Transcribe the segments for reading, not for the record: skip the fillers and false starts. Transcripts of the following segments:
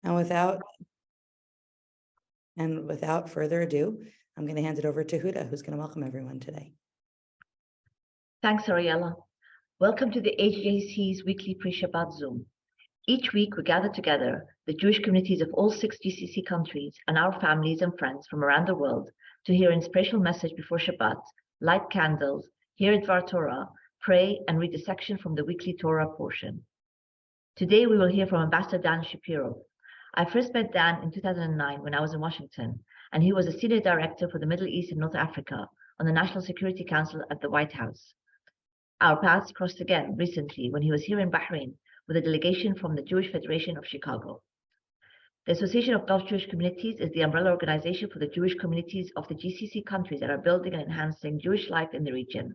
And without further ado, I'm going to hand it over to Huda, who's going to welcome everyone today. Thanks, Ariella. Welcome to the AGJC's weekly Pre-Shabbat Zoom. Each week, we gather together the Jewish communities of all 6 GCC countries and our families and friends from around the world to hear an inspirational message before Shabbat, light candles, hear Dvar Torah, pray, and read a section from the weekly Torah portion. Today, we will hear from Ambassador Dan Shapiro. I first met Dan in 2009 when I was in Washington, and he was a senior director for the Middle East and North Africa on the National Security Council at the White House. Our paths crossed again recently when he was here in Bahrain with a delegation from the Jewish Federation of Chicago. The Association of Gulf Jewish Communities is the umbrella organization for the Jewish communities of the GCC countries that are building and enhancing Jewish life in the region.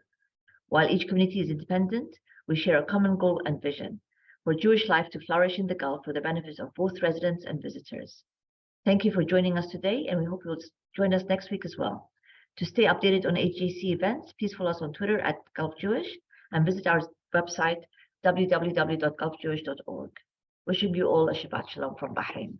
While each community is independent, we share a common goal and vision for Jewish life to flourish in the Gulf for the benefit of both residents and visitors. Thank you for joining us today, and we hope you'll join us next week as well. To stay updated on AGJC events, please follow us on Twitter at Gulf Jewish and visit our website, www.gulfjewish.org. Wishing you all a Shabbat Shalom from Bahrain.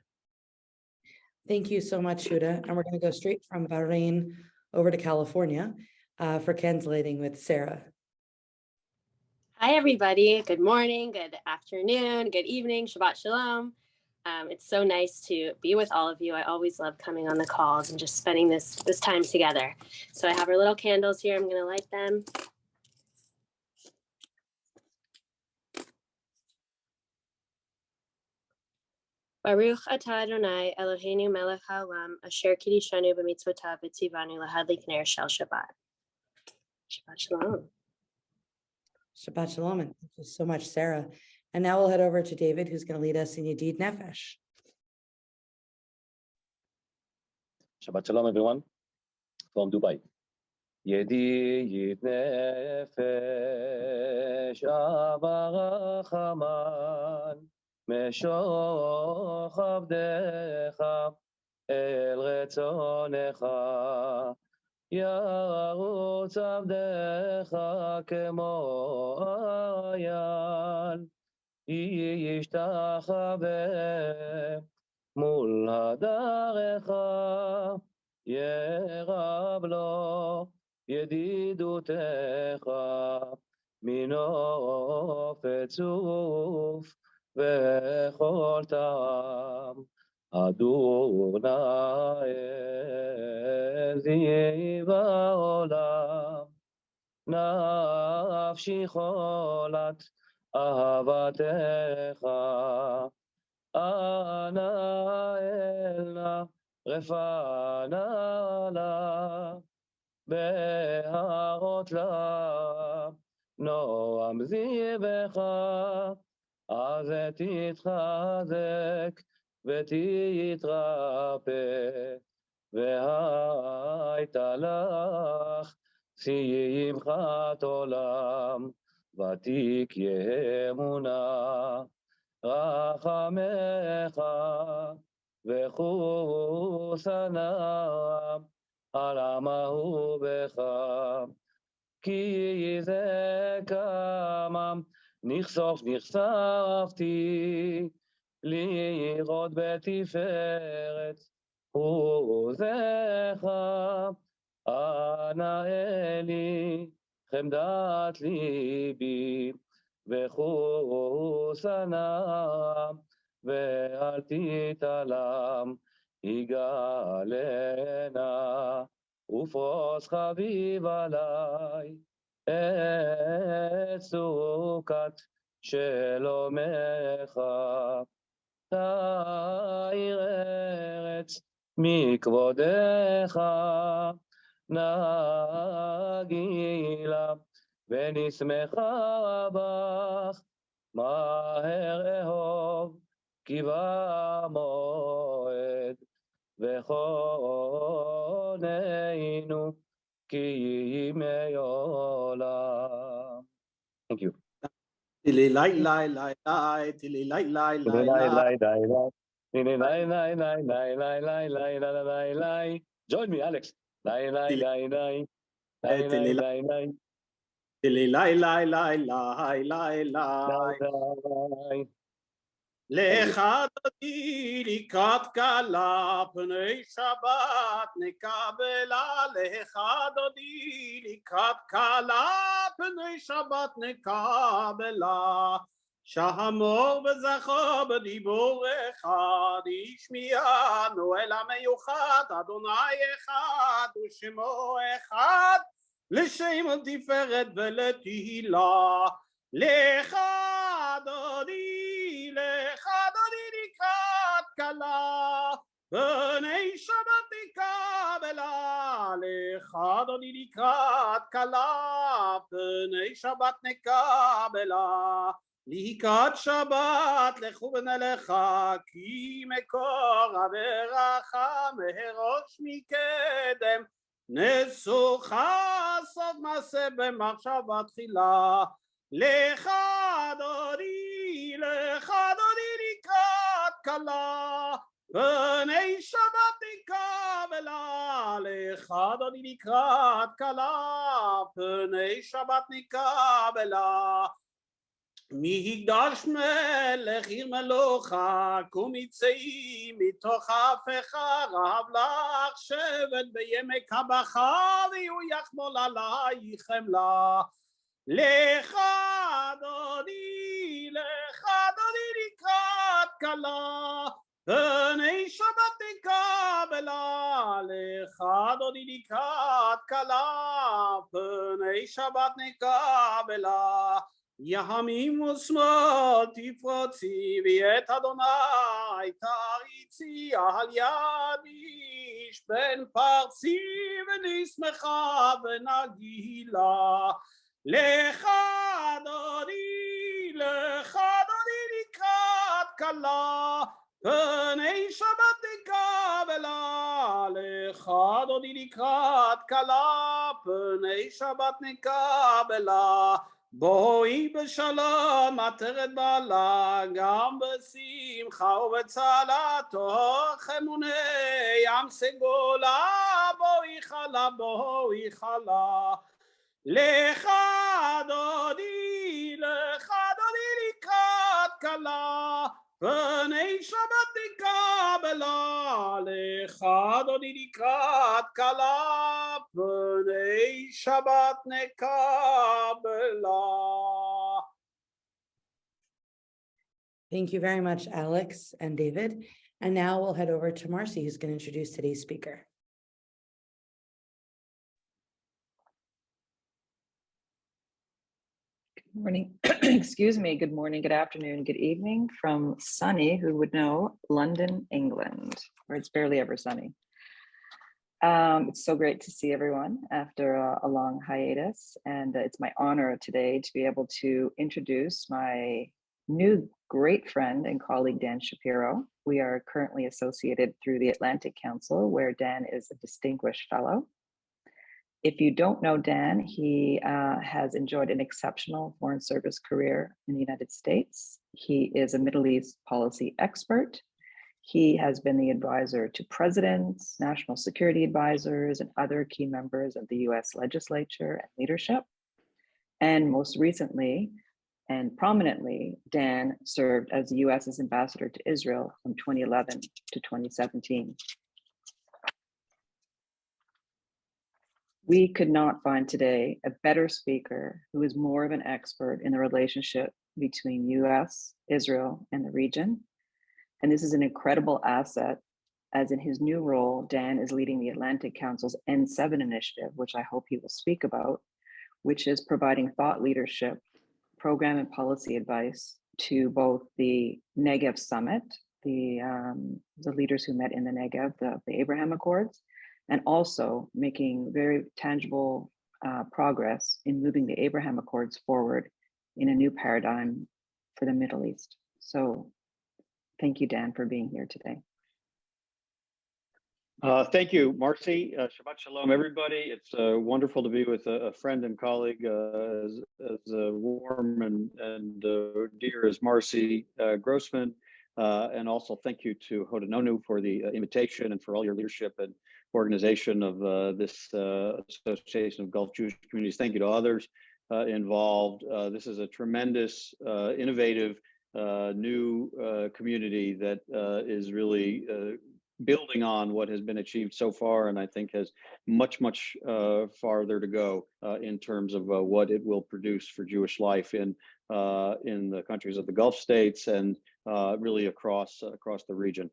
Thank you so much, Huda. And we're going to go straight from Bahrain over to California for translating with Sarah. Hi, everybody. Good morning, good afternoon, good evening, Shabbat Shalom. It's so nice to be with all of you. I always love coming on the calls and just spending this time together. So I have our little candles here. I'm going to light them. Baruch atah Adonai Eloheinu melech haolam asher kiddushanu b'mitzvotav v'tzivanu lahadlik ner shel Shabbat. Shabbat Shalom. Shabbat Shalom, and thank you so much, Sarah. And now we'll head over to David, who's going to lead us in Yedid Nefesh. Shabbat Shalom, everyone, from Dubai. Yedid Nefesh Avarach Haman Meshoch Avdecha El Retzonecha Yarutz Avdecha Kemo Ayal Yishtachaveh Mul Hadarecha Yerab Lo Yedidutecha Minof Etzuf Vechol Ta'am Adonai Ziva Olam Nafshi Cholat Ahavatecha Ana Elna Refana La Beharot La Noam Zibecha Az titchazek v'titrape v'hayta lach simchat olam v'tik yemuna rachamecha v'chusanam alamahu becha ki zekamam נחשפתי לראות בתפארת עוזך אנא אלי חמדת ליבי וחוסנה ואל תתעלם יגאלנה ופרוס חביב עלי את סוכת שלומך, תאיר ארץ מכבודך, נגילה ונשמחה בך, מהר אהוב כי במועד, וכוננו כי ימי עולם. Thank you. Tilly light light light light tilly light light light light light. Join me, Alex. Tilly light light light light light light. לך דודי לקראת כלה, פני שבת נקבלה. לך דודי לקראת כלה, פני שבת נקבלה. שהמור וזכור בדיבור אחד, ישמיענו אל המיוחד, אדוני אחד ושמו אחד, לשם תפארת ולתהילה. לך דודי לקראת כלה, פני שבת נקבלה. לך דודי לקראת כלה, פני שבת נקבלה. לקראת שבת לכו ונלכה, כי מקור הברכה מראש מקדם, נסוכה סוף מעשה במחשבה תחילה. לך דודי לקראת כלה, פני שבת נקבלה. לך דודי לקראת כלה, פני שבת נקבלה. מקדש מלך עיר מלוכה, קומי צאי מתוך הפכה, רב לך שבט בימי קבחה, ויהיו יחמול עלייך חמלה. לך דודי לקראת כלה, פני שבת נקבלה. לך דודי לקראת כלה, פני שבת נקבלה. ימים ושמאל תפרוצי, ואת אדוני תריצי, על יד איש בן פרצי, ונשמחה ונגילה. לך דודי לקראת כלה, פני שבת נקבלה. לך דודי לקראת כלה, פני שבת נקבלה. בואי בשלום עטרת בעלה, גם בשמחה ובצלה, תוך אמוני ים סגולה. בואי חלה. לך דודי לקראת כלה, פני שבת נקבלה. לך דודי לקראת כלה, פני שבת נקבלה. Thank you very much, Alex and David. And now we'll head over to Marcy, who's going to introduce today's speaker. Good morning, excuse me, good morning, good afternoon, good evening from sunny, who would know, London, England, where it's barely ever sunny. It's so great to see everyone after a long hiatus, and it's my honor today to be able to introduce my new great friend and colleague, Dan Shapiro. We are currently associated through the Atlantic Council, where Dan is a distinguished fellow. If you don't know Dan, he has enjoyed an exceptional foreign service career in the United States. He is a Middle East policy expert. He has been the advisor to presidents, national security advisors, and other key members of the US legislature and leadership. And most recently and prominently, Dan served as the US's ambassador to Israel from 2011 to 2017. We could not find today a better speaker who is more of an expert in the relationship between US, Israel, and the region. And this is an incredible asset, as in his new role, Dan is leading the Atlantic Council's N7 initiative, which I hope he will speak about, which is providing thought leadership, program and policy advice to both the Negev Summit, the leaders who met in the Negev, the Abraham Accords, and also making very tangible progress in moving the Abraham Accords forward in a new paradigm for the Middle East. So thank you, Dan, for being here today. Thank you, Marcy. Shabbat Shalom, everybody. It's wonderful to be with a friend and colleague as warm and dear as Marcy Grossman. And also thank you to Hoda Nonu for the invitation and for all your leadership and organization of this Association of Gulf Jewish Communities. Thank you to others involved. This is a tremendous, innovative new community that is really building on what has been achieved so far, and I think has much farther to go in terms of what it will produce for Jewish life in the countries of the Gulf states and really across the region.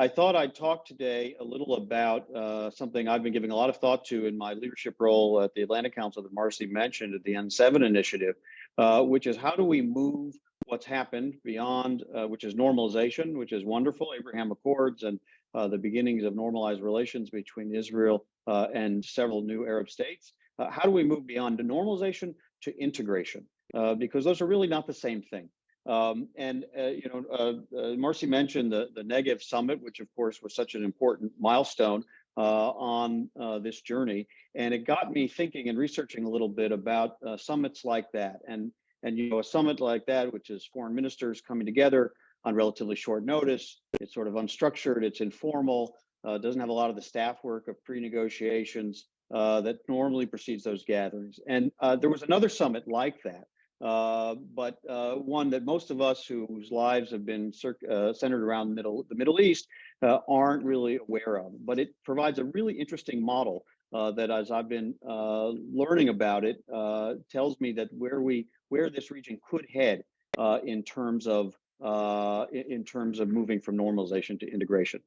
I thought I'd talk today a little about something I've been giving a lot of thought to in my leadership role at the Atlantic Council that Marcy mentioned at the N7 initiative, which is how do we move what's happened beyond, which is normalization, which is wonderful, Abraham Accords and the beginnings of normalized relations between Israel and several new Arab states. How do we move beyond normalization to integration? Because those are really not the same thing. Marcy mentioned the Negev Summit, which of course was such an important milestone on this journey. And it got me thinking and researching a little bit about summits like that. And a summit like that, which is foreign ministers coming together on relatively short notice, it's sort of unstructured, it's informal, doesn't have a lot of the staff work of pre-negotiations that normally precedes those gatherings. And there was another summit like that, but one that most of us whose lives have been centered around the Middle East aren't really aware of. But it provides a really interesting model that, as I've been learning about it, tells me that where this region could head in terms of moving from normalization to integration.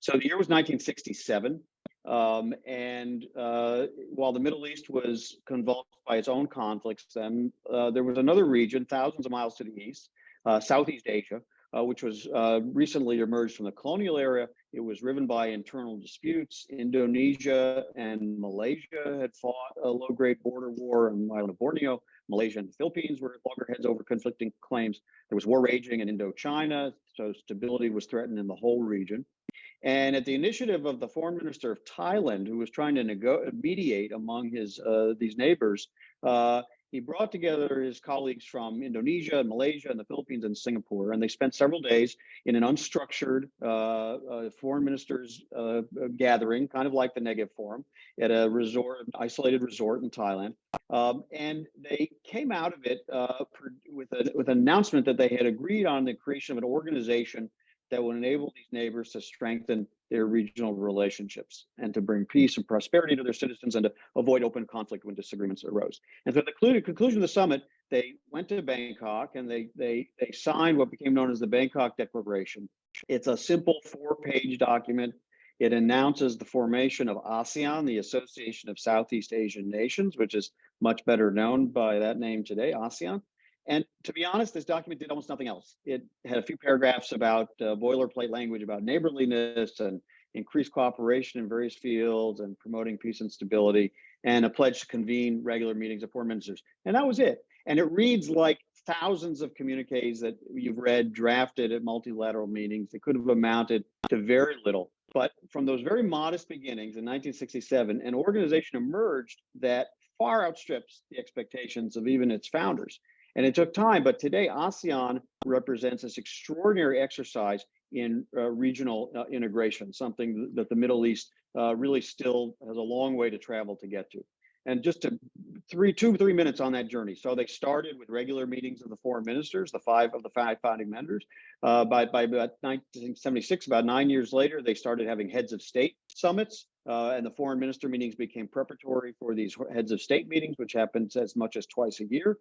So the year was 1967. And while the Middle East was convulsed by its own conflicts, then there was another region, thousands of miles to the east, Southeast Asia, which was recently emerged from the colonial era. It was riven by internal disputes. Indonesia and Malaysia had fought a low-grade border war on the island of Borneo. Malaysia and the Philippines were at loggerheads over conflicting claims. There was war raging in Indochina, so stability was threatened in the whole region. And at the initiative of the foreign minister of Thailand, who was trying to mediate among these neighbors, he brought together his colleagues from Indonesia and Malaysia and the Philippines and Singapore, and they spent several days in an unstructured foreign ministers gathering, kind of like the Negev Forum, at a isolated resort in Thailand. And they came out of it with an announcement that they had agreed on the creation of an organization that would enable these neighbors to strengthen their regional relationships and to bring peace and prosperity to their citizens and to avoid open conflict when disagreements arose. And so at the conclusion of the summit, they went to Bangkok and they signed what became known as the Bangkok Declaration. It's a simple 4-page document. It announces the formation of ASEAN, the Association of Southeast Asian Nations, which is much better known by that name today, ASEAN. And to be honest, this document did almost nothing else. It had a few paragraphs about boilerplate language about neighborliness and increased cooperation in various fields and promoting peace and stability, and a pledge to convene regular meetings of foreign ministers. And that was it. And it reads like thousands of communiques that you've read drafted at multilateral meetings. It could have amounted to very little. But from those very modest beginnings in 1967, an organization emerged that far outstrips the expectations of even its founders. And it took time, but today ASEAN represents this extraordinary exercise in regional integration, something that the Middle East really still has a long way to travel to get to. And just to 2-3 minutes on that journey. So they started with regular meetings of the foreign ministers, the five founding members. By about 1976, about 9 years later, they started having heads of state summits. And the foreign minister meetings became preparatory for these heads of state meetings, which happens as much as twice a year.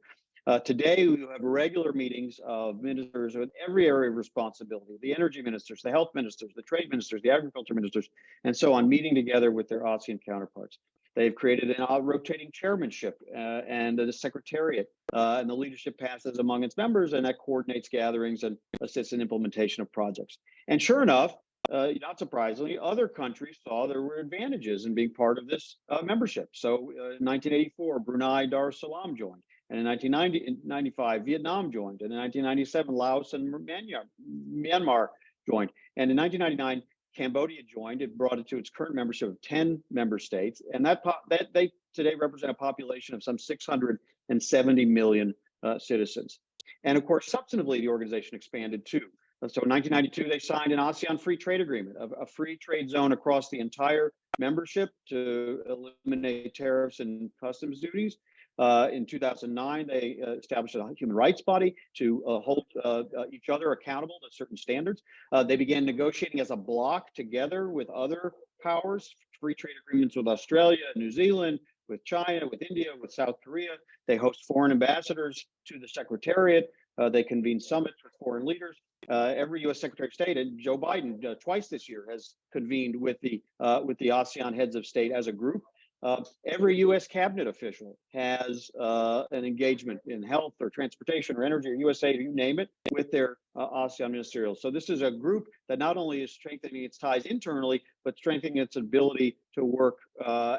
Today, we have regular meetings of ministers with every area of responsibility, the energy ministers, the health ministers, the trade ministers, the agriculture ministers, and so on, meeting together with their ASEAN counterparts. They've created a rotating chairmanship and the secretariat, and the leadership passes among its members, and that coordinates gatherings and assists in implementation of projects. And sure enough, not surprisingly, other countries saw there were advantages in being part of this membership. So in 1984, Brunei Dar es Salaam joined. And in 1995, Vietnam joined. And in 1997, Laos and Myanmar joined. And in 1999, Cambodia joined. It brought it to its current membership of 10 member states. And they today represent a population of some 670 million citizens. And of course, substantively, the organization expanded too. So in 1992, they signed an ASEAN free trade agreement, a free trade zone across the entire membership to eliminate tariffs and customs duties. In 2009, they established a human rights body to hold each other accountable to certain standards. They began negotiating as a bloc together with other powers, free trade agreements with Australia, New Zealand, with China, with India, with South Korea. They host foreign ambassadors to the Secretariat. They convene summits with foreign leaders. Every U.S. Secretary of State, and Joe Biden twice this year has convened with the ASEAN heads of state as a group. Every U.S. cabinet official has an engagement in health or transportation or energy or USAID, you name it, with their ASEAN ministerials. So this is a group that not only is strengthening its ties internally, but strengthening its ability to work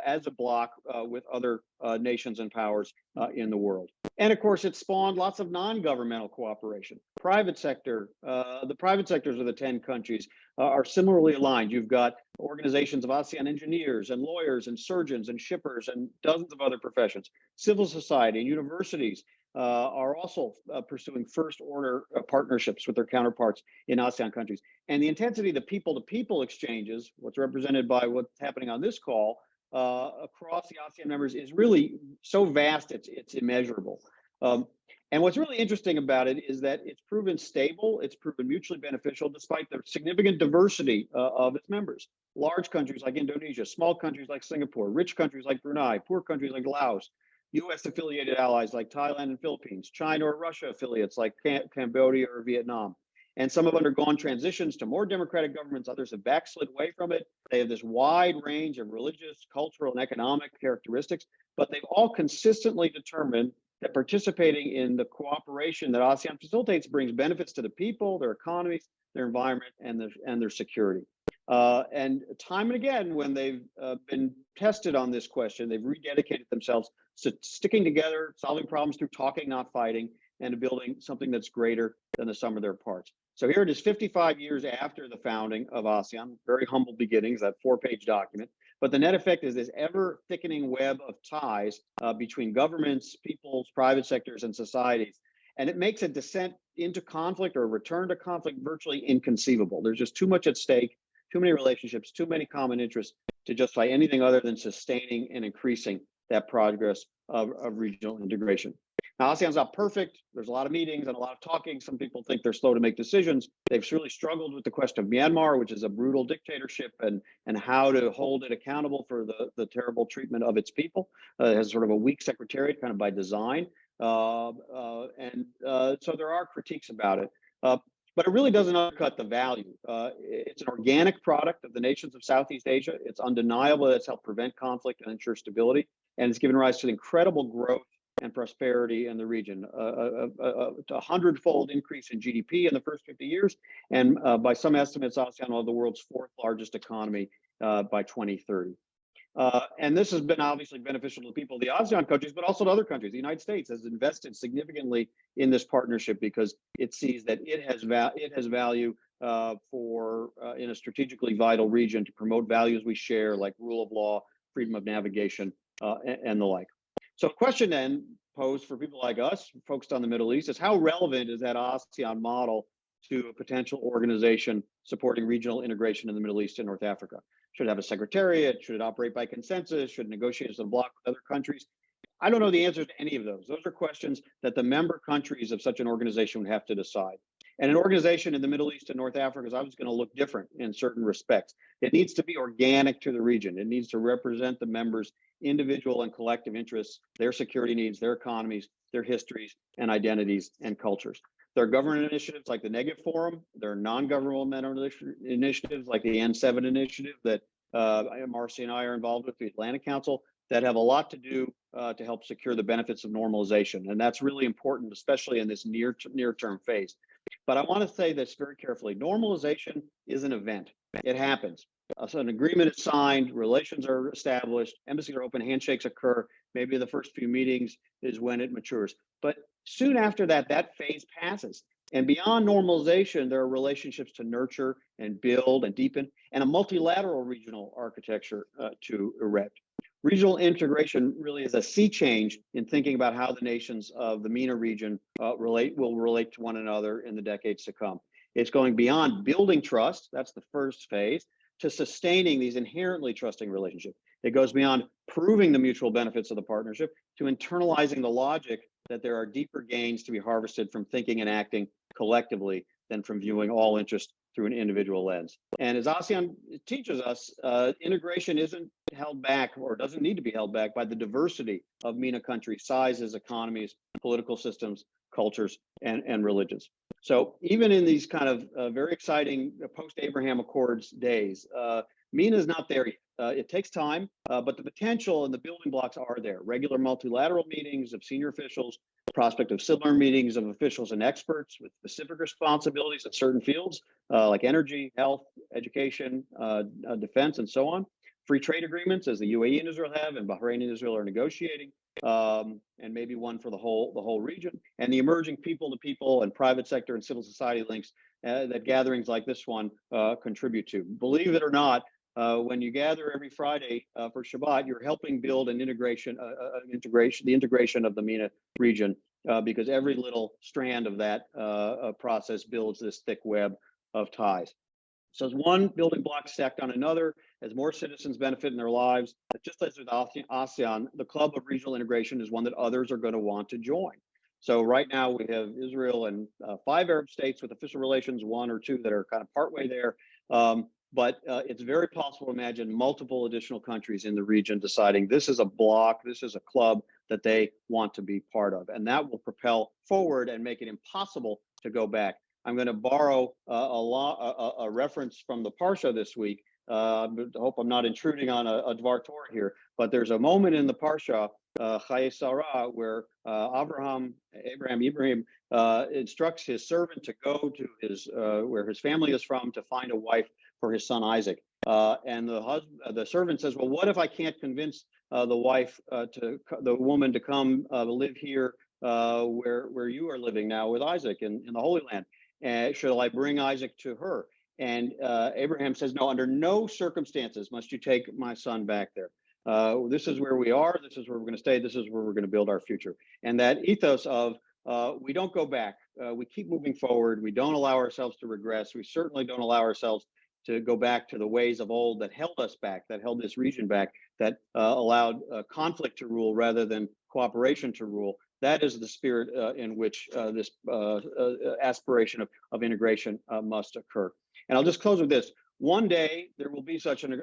as a bloc with other nations and powers in the world. And of course, it spawned lots of non-governmental cooperation. Private sector, the private sectors of the 10 countries are similarly aligned. You've got organizations of ASEAN engineers and lawyers and surgeons and shippers and dozens of other professions. Civil society and universities are also pursuing first order partnerships with their counterparts in ASEAN countries. And the intensity of the people-to-people exchanges, what's represented by what's happening on this call, across the ASEAN members is really so vast, it's immeasurable. And what's really interesting about it is that it's proven stable, it's proven mutually beneficial despite the significant diversity of its members. Large countries like Indonesia, small countries like Singapore, rich countries like Brunei, poor countries like Laos, US affiliated allies like Thailand and Philippines, China or Russia affiliates like Cambodia or Vietnam. And some have undergone transitions to more democratic governments, others have backslid away from it. They have this wide range of religious, cultural, and economic characteristics, but they've all consistently determined that participating in the cooperation that ASEAN facilitates brings benefits to the people, their economies, their environment, and their security. And time and again, when they've been tested on this question, they've rededicated themselves to sticking together, solving problems through talking, not fighting, and building something that's greater than the sum of their parts. So here it is 55 years after the founding of ASEAN, very humble beginnings, that 4-page document. But the net effect is this ever thickening web of ties between governments, peoples, private sectors, and societies. And it makes a descent into conflict or a return to conflict virtually inconceivable. There's just too much at stake, too many relationships, too many common interests to justify anything other than sustaining and increasing that progress of regional integration. Now, ASEAN's not perfect. There's a lot of meetings and a lot of talking. Some people think they're slow to make decisions. They've really struggled with the question of Myanmar, which is a brutal dictatorship, and how to hold it accountable for the terrible treatment of its people. It has sort of a weak secretariat, kind of by design. So there are critiques about it. But it really doesn't undercut the value. It's an organic product of the nations of Southeast Asia. It's undeniable that it's helped prevent conflict and ensure stability. And it's given rise to incredible growth and prosperity in the region, a 100-fold increase in GDP in the first 50 years. And by some estimates, ASEAN will have the world's 4th largest economy by 2030. And this has been obviously beneficial to the people of the ASEAN countries, but also to other countries. The United States has invested significantly in this partnership because it sees that it has value in a strategically vital region to promote values we share, like rule of law, freedom of navigation, and the like. So the question then posed for people like us, focused on the Middle East, is how relevant is that ASEAN model to a potential organization supporting regional integration in the Middle East and North Africa? Should it have a secretariat? Should it operate by consensus? Should it negotiate as a bloc with other countries? I don't know the answers to any of those. Those are questions that the member countries of such an organization would have to decide. And an organization in the Middle East and North Africa is obviously going to look different in certain respects. It needs to be organic to the region. It needs to represent the members' individual and collective interests, their security needs, their economies, their histories and identities and cultures. There are government initiatives like the Negev Forum. There are non-governmental initiatives like the N7 initiative that Marcy and I are involved with, the Atlantic Council, that have a lot to do to help secure the benefits of normalization. And that's really important, especially in this near-term phase. But I want to say this very carefully. Normalization is an event. It happens. So an agreement is signed, relations are established, embassies are open, handshakes occur. Maybe the first few meetings is when it matures. But soon after that, that phase passes. And beyond normalization, there are relationships to nurture and build and deepen, and a multilateral regional architecture to erect. Regional integration really is a sea change in thinking about how the nations of the MENA region will relate to one another in the decades to come. It's going beyond building trust, that's the first phase, to sustaining these inherently trusting relationships. It goes beyond proving the mutual benefits of the partnership to internalizing the logic that there are deeper gains to be harvested from thinking and acting collectively than from viewing all interest through an individual lens. And as ASEAN teaches us, integration isn't held back or doesn't need to be held back by the diversity of MENA countries, sizes, economies, political systems, cultures, and religions. So even in these kind of very exciting post-Abraham Accords days, MENA is not there yet. It takes time, but the potential and the building blocks are there. Regular multilateral meetings of senior officials, prospect of similar meetings of officials and experts with specific responsibilities in certain fields like energy, health, education, defense, and so on. Free trade agreements, as the UAE and Israel have, and Bahrain and Israel are negotiating, and maybe one for the whole region. And the emerging people-to-people and private sector and civil society links that gatherings like this one contribute to. Believe it or not, when you gather every Friday for Shabbat, you're helping build the integration of the MENA region, because every little strand of that process builds this thick web of ties. So as one building block stacked on another, as more citizens benefit in their lives, just as with ASEAN, the club of regional integration is one that others are going to want to join. So right now we have Israel and 5 Arab states with official relations, 1 or 2 that are kind of partway there. But it's very possible to imagine multiple additional countries in the region deciding this is a bloc, this is a club that they want to be part of. And that will propel forward and make it impossible to go back. I'm going to borrow a reference from the Parsha this week. I hope I'm not intruding on a Dvar Torah here, but there's a moment in the Parsha, Chaye Sarah, where Abraham instructs his servant to go to his where his family is from to find a wife for his son Isaac. And the servant says, well, what if I can't convince the woman to come live here where you are living now with Isaac in the Holy Land? Should I bring Isaac to her? And Abraham says, no, under no circumstances must you take my son back there. This is where we are. This is where we're going to stay. This is where we're going to build our future. And that ethos of we don't go back. We keep moving forward. We don't allow ourselves to regress. We certainly don't allow ourselves to go back to the ways of old that held us back, that held this region back, that allowed conflict to rule rather than cooperation to rule. That is the spirit in which this aspiration of integration must occur. And I'll just close with this. One day, there will be such an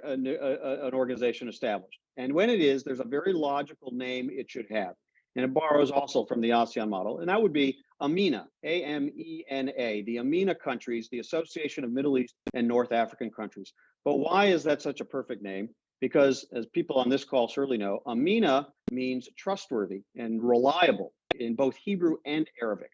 organization established. And when it is, there's a very logical name it should have. And it borrows also from the ASEAN model. And that would be AMENA, A-M-E-N-A, the AMENA countries, the Association of Middle East and North African Countries. But why is that such a perfect name? Because as people on this call surely know, AMENA means trustworthy and reliable in both Hebrew and Arabic.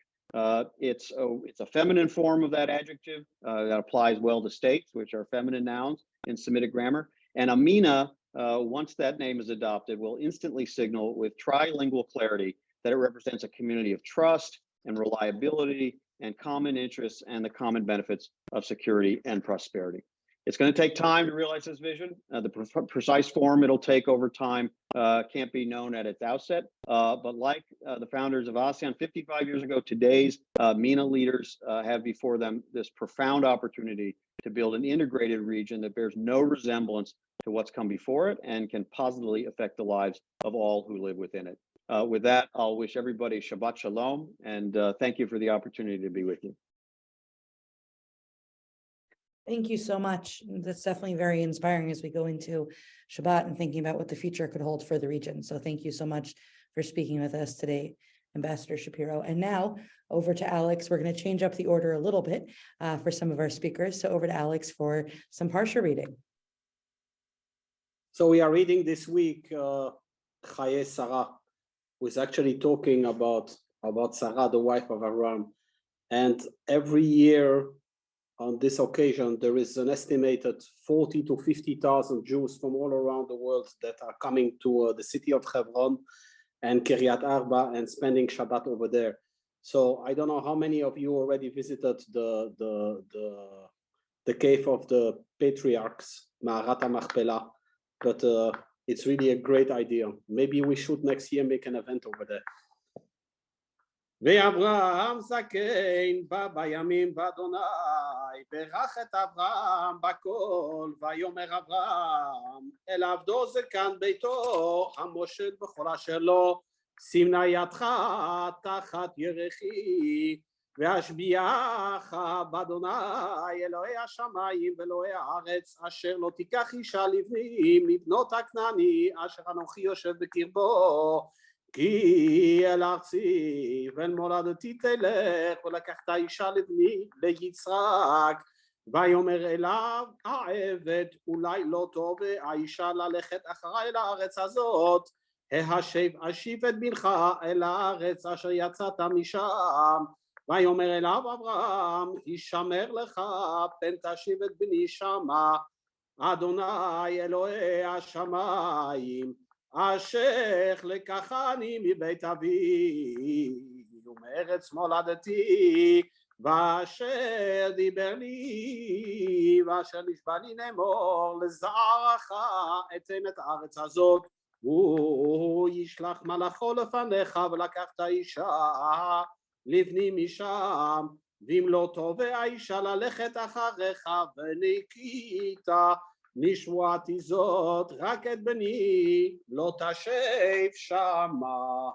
It's a feminine form of that adjective that applies well to states, which are feminine nouns in Semitic grammar. And AMENA, once that name is adopted, will instantly signal with trilingual clarity that it represents a community of trust and reliability and common interests and the common benefits of security and prosperity. It's going to take time to realize this vision. The precise form it'll take over time can't be known at its outset. But like the founders of ASEAN 55 years ago, today's MENA leaders have before them this profound opportunity to build an integrated region that bears no resemblance to what's come before it and can positively affect the lives of all who live within it. With that, I'll wish everybody Shabbat Shalom, and thank you for the opportunity to be with you. Thank you so much. That's definitely very inspiring as we go into Shabbat and thinking about what the future could hold for the region. So thank you so much for speaking with us today, Ambassador Shapiro. And now over to Alex. We're going to change up the order a little bit for some of our speakers. So over to Alex for some Parsha reading. So we are reading this week Chaye Sarah, who is actually talking about Sarah, the wife of Abraham. And every year on this occasion, there is an estimated 40 to 50,000 Jews from all around the world that are coming to the city of Hebron and Kiryat Arba and spending Shabbat over there. So I don't know how many of you already visited the cave of the patriarchs, Ma'arat HaMachpelah, but it's really a great idea. Maybe we should next year make an event over there. ואברהם זקן בא בימים ואדוני ברך את אברהם בכל ויאמר אברהם אל עבדו זקן ביתו המושל בכל אשר לו שים נא ידך תחת ירכי והשביעך באדוני אלוהי השמיים ואלוהי הארץ אשר לא תיקח אישה לבני מבנות הכנעני אשר אנוכי יושב בקרבו כי אל ארצי ואל מולדתי תלך ולקחת אישה לבני ליצחק ויאמר אליו העבד אולי לא טוב האישה ללכת אחריי לארץ הזאת ההשב אשיב את בנך אל הארץ אשר יצאת משם ויאמר אליו אברהם הישמר לך פן תשיב את בני שמה אדוני אלוהי השמיים אשר לקחני מבית אבי ומארץ מולדתי ואשר דיבר לי ואשר נשבע לי לאמור לזרעך אתן את הארץ הזאת הוא ישלח מלאכו לפניך ולקחת אישה לבני משם ואם לא תובע האישה ללכת אחריך וניקית נשבעתי זאת רק את בני לא תשב שמה.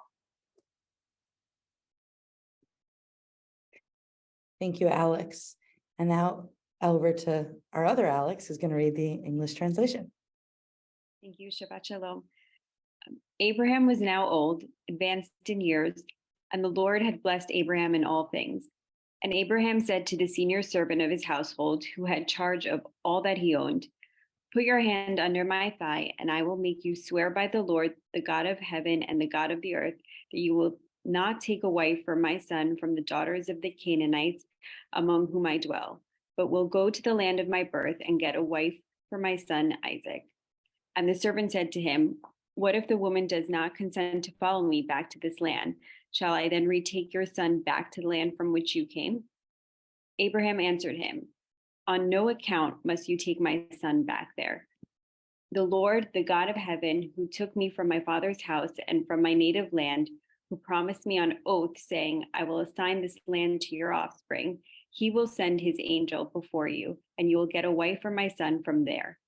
Thank you, Alex. And now over to our other Alex, who's going to read the English translation. Thank you, Shabbat Shalom. Abraham was now old, advanced in years, and the Lord had blessed Abraham in all things. And Abraham said to the senior servant of his household, who had charge of all that he owned, "Put your hand under my thigh, and I will make you swear by the Lord, the God of heaven and the God of the earth, that you will not take a wife for my son from the daughters of the Canaanites among whom I dwell, but will go to the land of my birth and get a wife for my son Isaac." And the servant said to him, "What if the woman does not consent to follow me back to this land? Shall I then retake your son back to the land from which you came?" Abraham answered him, "On no account must you take my son back there. The Lord, the God of heaven, who took me from my father's house and from my native land, who promised me on oath, saying, 'I will assign this land to your offspring,' he will send his angel before you, and you will get a wife for my son from there.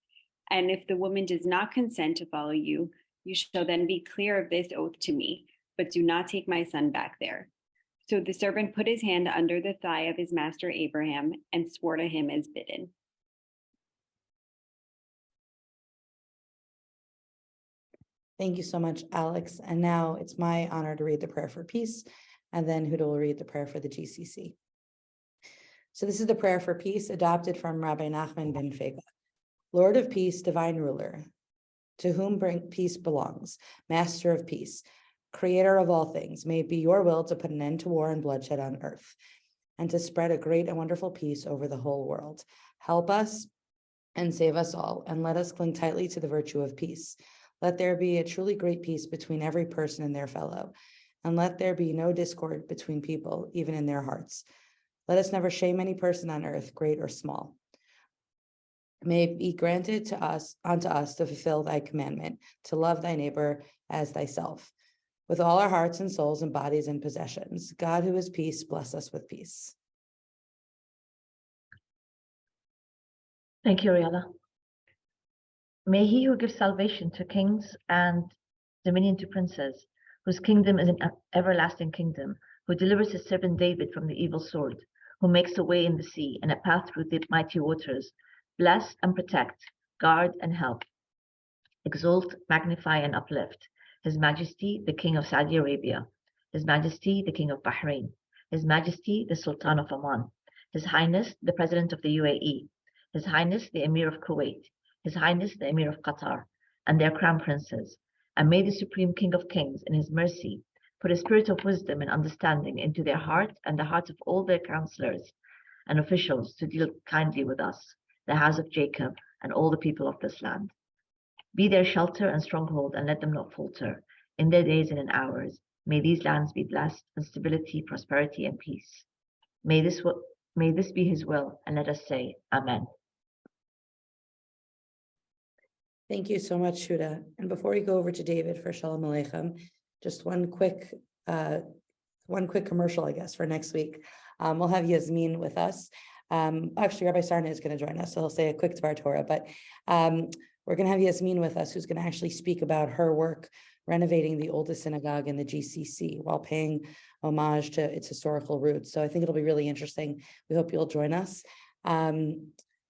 And if the woman does not consent to follow you, you shall then be clear of this oath to me, but do not take my son back there." So the servant put his hand under the thigh of his master Abraham and swore to him as bidden. Thank you so much, Alex. And now it's my honor to read the prayer for peace, and then Huda will read the prayer for the GCC. So this is the prayer for peace adopted from Rabbi Nachman ben Fega. Lord of peace, divine ruler, to whom peace belongs, master of peace, creator of all things, may it be your will to put an end to war and bloodshed on earth, and to spread a great and wonderful peace over the whole world. Help us and save us all, and let us cling tightly to the virtue of peace. Let there be a truly great peace between every person and their fellow, and let there be no discord between people, even in their hearts. Let us never shame any person on earth, great or small. May it be granted unto us to fulfill thy commandment, to love thy neighbor as thyself, with all our hearts and souls and bodies and possessions. God, who is peace, bless us with peace. Thank you, Riella. May he who gives salvation to kings and dominion to princes, whose kingdom is an everlasting kingdom, who delivers his servant David from the evil sword, who makes a way in the sea and a path through the mighty waters, bless and protect, guard and help, exalt, magnify and uplift His Majesty, the King of Saudi Arabia, His Majesty, the King of Bahrain, His Majesty, the Sultan of Oman, His Highness, the President of the UAE, His Highness, the Emir of Kuwait, His Highness, the Emir of Qatar, and their crown princes. And may the Supreme King of Kings, in his mercy, put a spirit of wisdom and understanding into their heart and the hearts of all their counselors and officials to deal kindly with us, the house of Jacob, and all the people of this land. Be their shelter and stronghold, and let them not falter in their days and in hours. May these lands be blessed, and stability, prosperity, and peace. May this be his will, and let us say, Amen. Thank you so much, Huda. And before we go over to David for Shalom Aleichem, just one quick one quick commercial, I guess, for next week. We'll have Yasmin with us. Actually, Rabbi Sarna is going to join us, so he'll say a quick Dvar Torah, but we're going to have Yasmin with us, who's going to actually speak about her work renovating the oldest synagogue in the GCC while paying homage to its historical roots. So I think it'll be really interesting. We hope you'll join us. And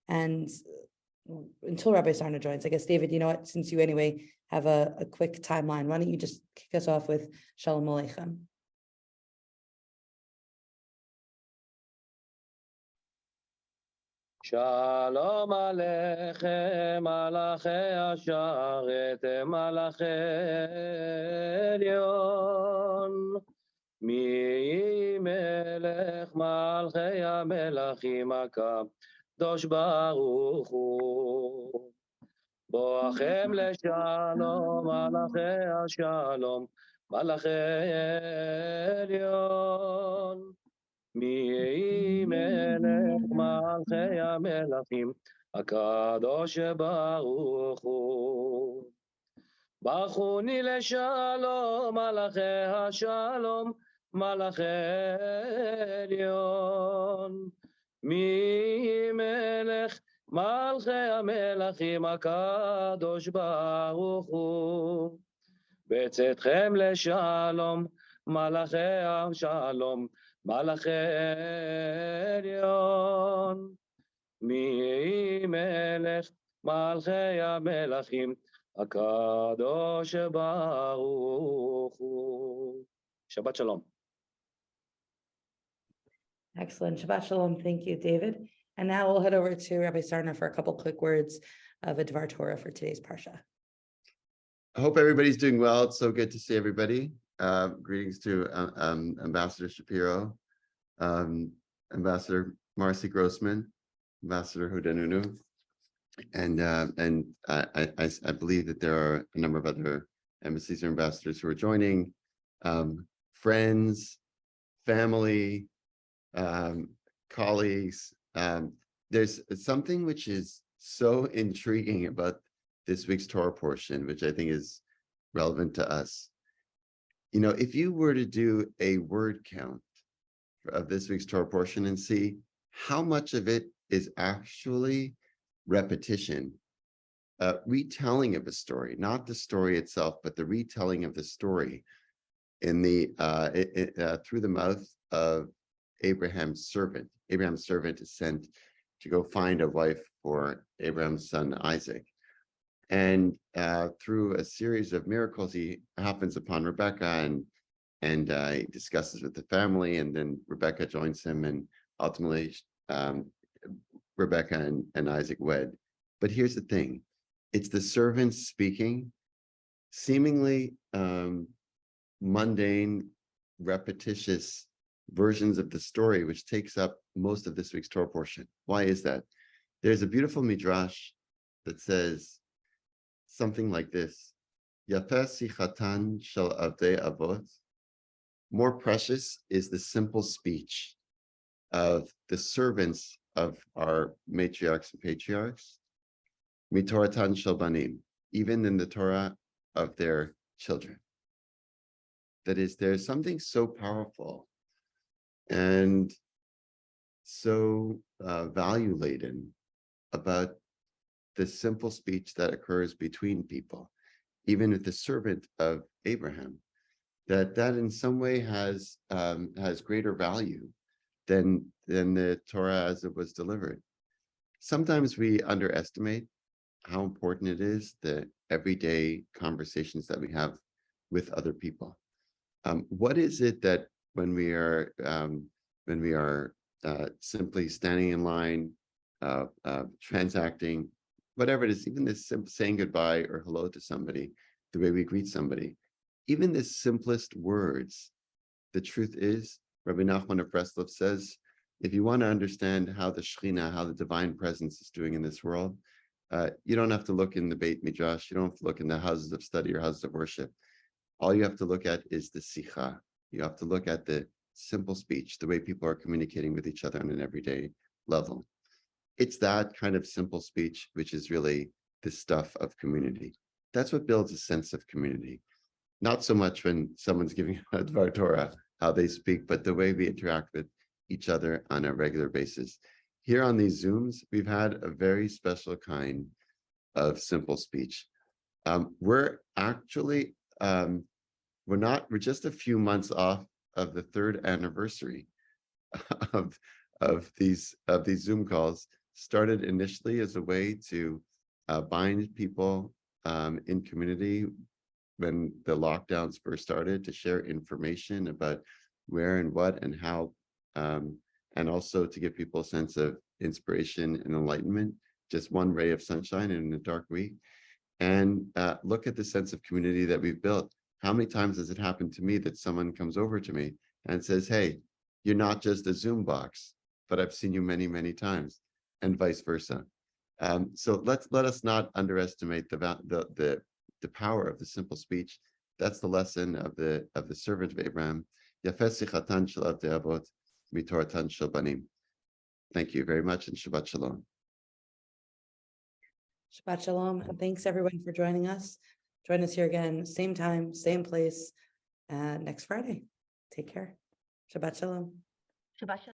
until Rabbi Sarna joins, I guess, David, you know what, since you anyway have a quick timeline, why don't you just kick us off with Shalom Aleichem. Shalom Aleichem, Malachei Asharet, Malachei Elyon. Mi Melech Malchei HaMelachim HaKadosh Baruch Hu. Boachem leshalom, Malachei Ashalom, Malachei Elyon. Mi Melech Malchei HaMelachim HaKadosh Baruch Hu. Bachuni leshalom, Malachei HaShalom, Malachei Elyon. Mi Melech Malchei HaMelachim HaKadosh Baruch Hu. בצאתכם לשלום, מלאכי השלום, מלאכי עליון. מי מלך מלכי המלכים, הקדוש ברוך הוא. Shabbat Shalom. Excellent. Shabbat Shalom. Thank you, David. And now we'll head over to Rabbi Sarna for a couple quick words of a Dvar Torah for today's Parsha. I hope everybody's doing well. It's so good to see everybody. Greetings to Ambassador Shapiro, Ambassador Marcy Grossman, Ambassador Hudanunu, and I believe that there are a number of other embassies or ambassadors who are joining, friends, family, colleagues. There's something which is so intriguing about this week's Torah portion, which I think is relevant to us. You know, if you were to do a word count of this week's Torah portion and see how much of it is actually repetition, retelling of a story, not the story itself, but the retelling of the story in the through the mouth of Abraham's servant. Abraham's servant is sent to go find a wife for Abraham's son Isaac. And through a series of miracles, he happens upon Rebecca and he discusses with the family, and then Rebecca joins him, and ultimately Rebecca and Isaac wed. But here's the thing, it's the servants speaking, seemingly mundane, repetitious versions of the story, which takes up most of this week's Torah portion. Why is that? There's a beautiful midrash that says something like this: Yafeh sichatan shel avdei avot. More precious is the simple speech of the servants of our matriarchs and patriarchs, mitoratan shel banim, even in the Torah of their children. That is, there's something so powerful and so value-laden about the simple speech that occurs between people, even with the servant of Abraham, that in some way has greater value than the Torah as it was delivered. Sometimes we underestimate how important it is, the everyday conversations that we have with other people. What is it that when we are simply standing in line, transacting, whatever it is, even this simple saying goodbye or hello to somebody, the way we greet somebody, even the simplest words, the truth is, Rabbi Nachman of Breslov says, if you want to understand how the Shekhinah, how the divine presence is doing in this world, you don't have to look in the Beit Midrash, you don't have to look in the houses of study or houses of worship. All you have to look at is the Sikha. You have to look at the simple speech, the way people are communicating with each other on an everyday level. It's that kind of simple speech which is really the stuff of community. That's what builds a sense of community. Not so much when someone's giving a Dvar Torah how they speak, but the way we interact with each other on a regular basis. Here on these Zooms, we've had a very special kind of simple speech. We're actually, we're just a few months off of the 3rd anniversary of these Zoom calls. Started initially as a way to bind people in community when the lockdowns first started, to share information about where and what and how, and also to give people a sense of inspiration and enlightenment, just one ray of sunshine in a dark week. And look at the sense of community that we've built. How many times has it happened to me that someone comes over to me and says, hey, you're not just a Zoom box, but I've seen you many, many times, and vice versa. So let us not underestimate the power of the simple speech. That's the lesson of the servant of Abraham. Thank you very much, and Shabbat Shalom. Shabbat Shalom, and thanks everyone for joining us. Join us here again, same time, same place, next Friday. Take care. Shabbat Shalom. Shabbat shalom.